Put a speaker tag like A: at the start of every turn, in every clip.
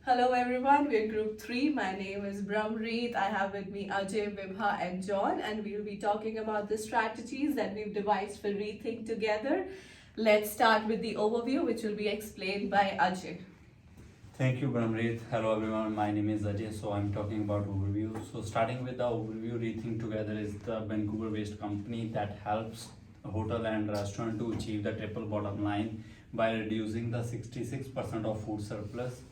A: Hello everyone, we're group 3. My name is Brahmreet. I have with me Ajay, Vibha and John, and we'll be talking about the strategies that we've devised for Rethink Together. Let's start with the overview, which will be explained by Ajay.
B: Thank you, Brahmreet. Hello, everyone. My name is Ajay. So I'm talking about overview. So starting with the overview, Rethink Together is the Vancouver-based company that helps hotel and restaurant to achieve the triple bottom line by reducing the 66% of food surplus.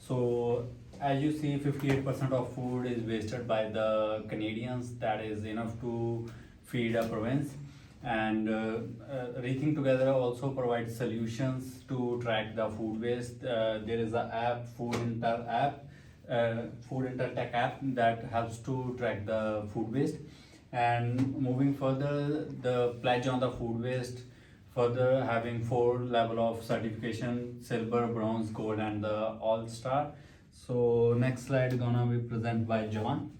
B: So as you see, 58% of food is wasted by the Canadians. That is enough to feed a province. And Rethink Together also provides solutions to track the food waste. There is a app, Food Intel Tech app that helps to track the food waste. And moving further, the pledge on the food waste, further having 4 level of certification: silver, bronze, gold, and the all star. So next slide gonna be presented by John.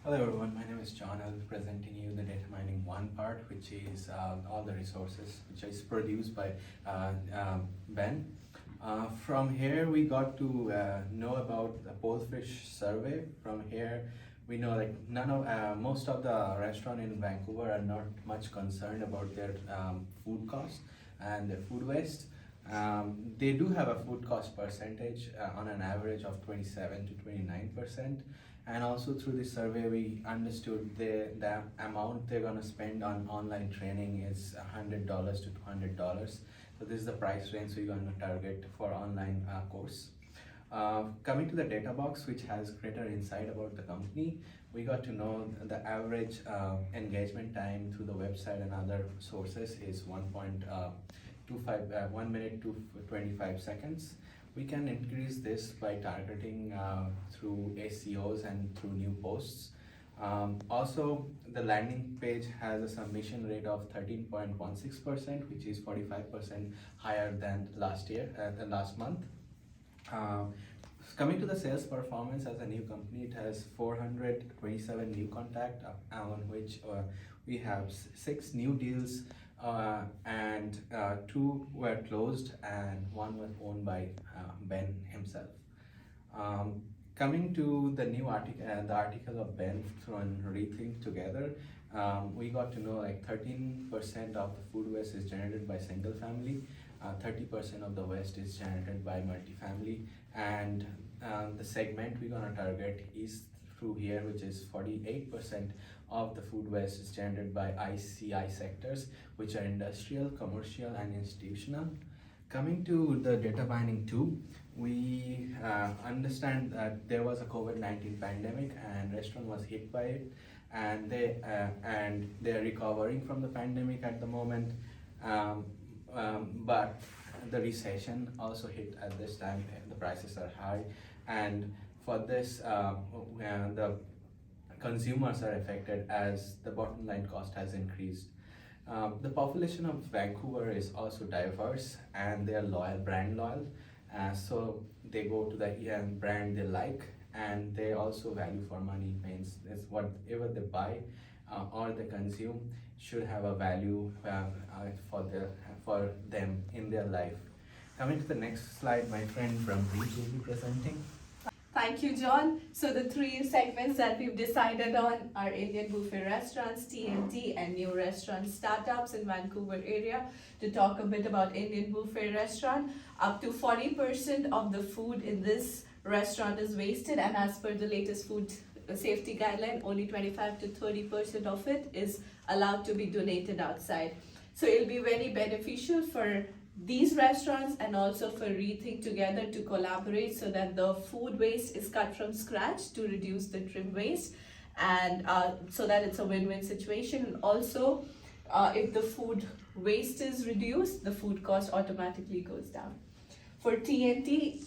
C: Hello everyone, my name is John. I'll be presenting you the data mining one part, which is all the resources, which is produced by Ben. From here, we got to know about the Polefish survey. From here, we know like most of the restaurant in Vancouver are not much concerned about their food costs and their food waste. They do have a food cost percentage on an average of 27 to 29%. And also through this survey, we understood the amount they're gonna spend on online training is $100 to $200. So this is the price range we're gonna target for online course. Coming to the data box, which has greater insight about the company, we got to know the average engagement time through the website and other sources is 1 minute to 25 seconds. We can increase this by targeting through SEOs and through new posts. Also, the landing page has a submission rate of 13.16%, which is 45% higher than last month. Coming to the sales performance, as a new company, it has 427 new contacts, on which we have 6 new deals, and 2 were closed and 1 was owned by Ben himself. Coming to the new article, the article of Ben from Rethink Together, we got to know like 13% of the food waste is generated by single family, 30% of the waste is generated by multifamily, and the segment we're gonna target is through here, which is 48% of the food waste is generated by ICI sectors, which are industrial, commercial, and institutional. Coming to the data mining 2, we understand that there was a COVID-19 pandemic and restaurant was hit by it, and they're recovering from the pandemic at the moment. But the recession also hit at this time. The prices are high, and for this, the consumers are affected as the bottom line cost has increased. The population of Vancouver is also diverse, and they are brand loyal. So they go to the brand they like, and they also value for money. Means it's whatever they buy or they consume should have a value for them in their life. Coming to the next slide, my friend Brahmreet will be presenting.
A: Thank you, John. So the 3 segments that we've decided on are Indian buffet restaurants, TNT, and new restaurant startups in Vancouver area. To talk a bit about Indian buffet restaurant, up to 40% of the food in this restaurant is wasted, and as per the latest food safety guideline, only 25 to 30% of it is allowed to be donated outside. So it'll be very beneficial for these restaurants and also for Rethink Together to collaborate so that the food waste is cut from scratch to reduce the trim waste, and so that it's a win-win situation. And also, if the food waste is reduced, the food cost automatically goes down. For TNT,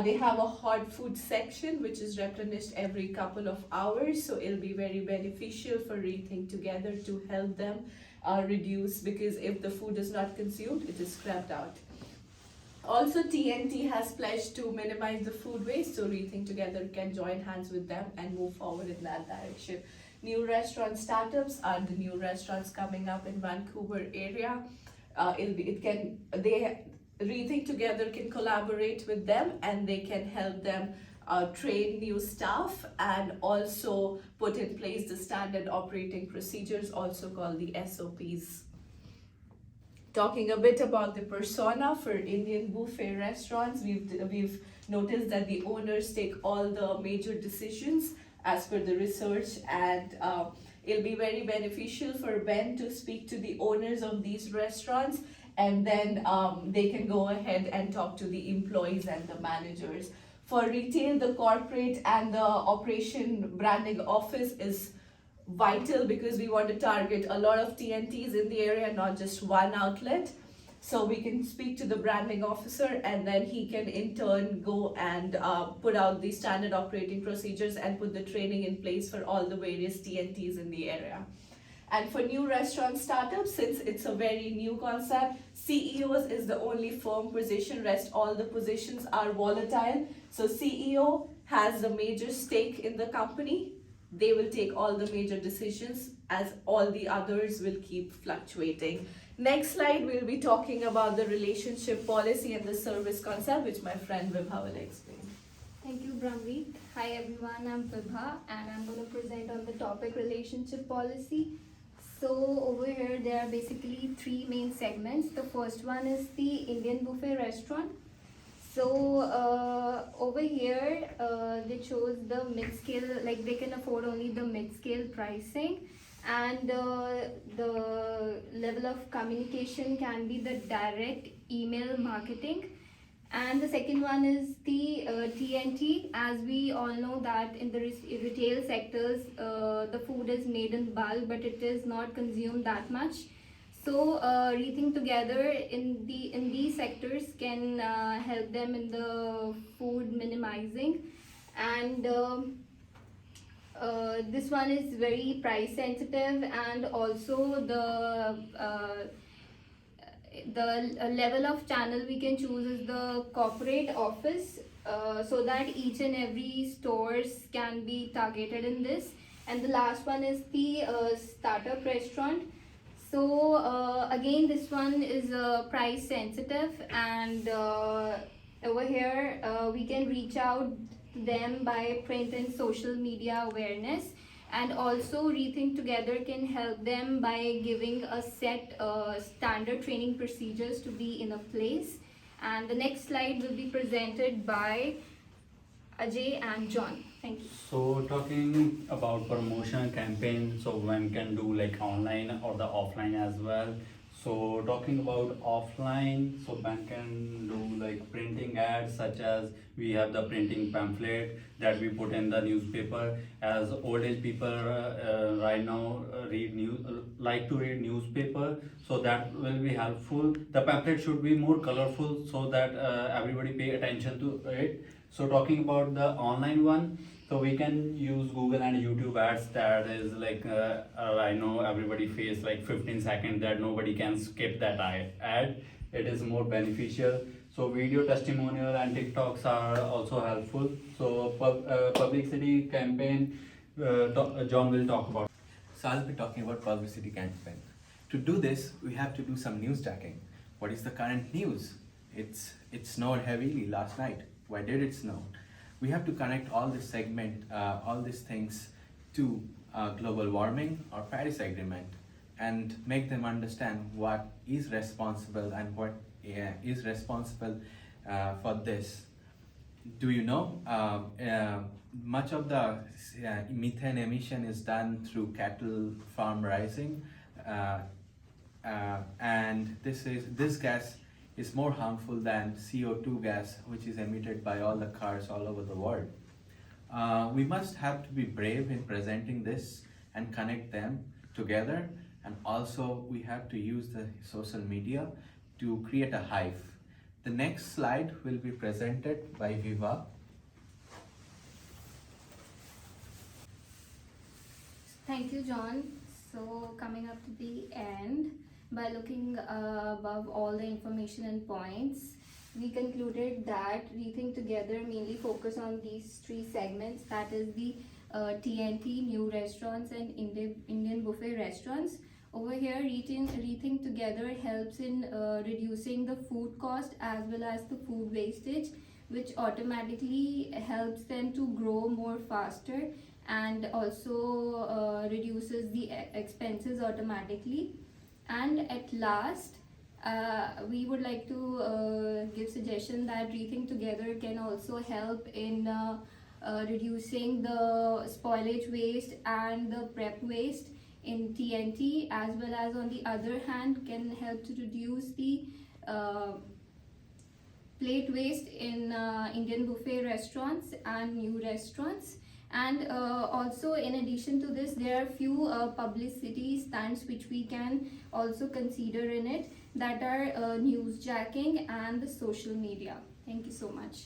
A: they have a hot food section which is replenished every couple of hours, so it'll be very beneficial for Rethink Together to help them reduce, because if the food is not consumed, it is scrapped out. Also, TNT has pledged to minimize the food waste, so Rethink Together can join hands with them and move forward in that direction. New restaurant startups are the new restaurants coming up in Vancouver area. Rethink Together can collaborate with them and they can help them train new staff and also put in place the standard operating procedures, also called the SOPs. Talking a bit about the persona for Indian buffet restaurants, we've noticed that the owners take all the major decisions as per the research, and it'll be very beneficial for Ben to speak to the owners of these restaurants, and then they can go ahead and talk to the employees and the managers. For retail, the corporate and the operation branding office is vital because we want to target a lot of TNTs in the area, not just one outlet. So we can speak to the branding officer and then he can in turn go and put out the standard operating procedures and put the training in place for all the various TNTs in the area. And for new restaurant startups, since it's a very new concept, CEOs is the only firm position, rest all the positions are volatile. So CEO has the major stake in the company. They will take all the major decisions as all the others will keep fluctuating. Next slide, we'll be talking about the relationship policy and the service concept, which my friend Vibha will explain.
D: Thank you, Brahmreet. Hi everyone, I'm Vibha and I'm going to present on the topic relationship policy. So over here there are basically three main segments. The first one is the Indian buffet restaurant. So over here they chose the mid-scale, like they can afford only the mid-scale pricing, and the level of communication can be the direct email marketing. And the second one is the TNT. As we all know that in the retail sectors, the food is made in bulk, but it is not consumed that much. So Rethink Together in these sectors can help them in the food minimizing, and this one is very price sensitive, and also the level of channel we can choose is the corporate office, so that each and every stores can be targeted in this. And the last one is the startup restaurant. So again, this one is price sensitive, and over here we can reach out to them by print and social media awareness. And also Rethink Together can help them by giving a set standard training procedures to be in a place. And the next slide will be presented by Ajay and John. Thank you.
B: So talking about promotion campaign, so one can do like online or the offline as well. So talking about offline, so one can do like printing ads, such as we have the printing pamphlet that we put in the newspaper. As old age people right now like to read newspaper, so that will be helpful. The pamphlet should be more colorful so that everybody pay attention to it. So talking about the online one, so we can use Google and YouTube ads. That is like I know everybody face like 15 seconds that nobody can skip that ad. It is more beneficial. So video testimonial and TikToks are also helpful. So publicity campaign, John will talk about.
C: So I'll be talking about publicity campaign. To do this, we have to do some news jacking. What is the current news? It snowed heavily last night. Why did it snow? We have to connect all this segment, all these things to global warming or Paris Agreement, and make them understand what is responsible and what is responsible for this. Do you know much of the methane emission is done through cattle farm rising, and this gas is more harmful than CO2 gas, which is emitted by all the cars all over the world. We must have to be brave in presenting this and connect them together, and also we have to use the social media to create a hive. The next slide will be presented by Viva.
D: Thank you, John. So coming up to the end, by looking above all the information and points, we concluded that Rethink Together mainly focus on these three segments, that is the TNT, new restaurants, and Indian buffet restaurants. Over here, Rethink Together helps in reducing the food cost as well as the food wastage, which automatically helps them to grow more faster and also reduces the expenses automatically. And at last, we would like to give suggestion that Rethink Together can also help in reducing the spoilage waste and the prep waste in TNT, as well as on the other hand can help to reduce the plate waste in Indian buffet restaurants and new restaurants. And also in addition to this, there are few publicity stunts which we can also consider in it, that are news jacking and the social media. Thank you so much.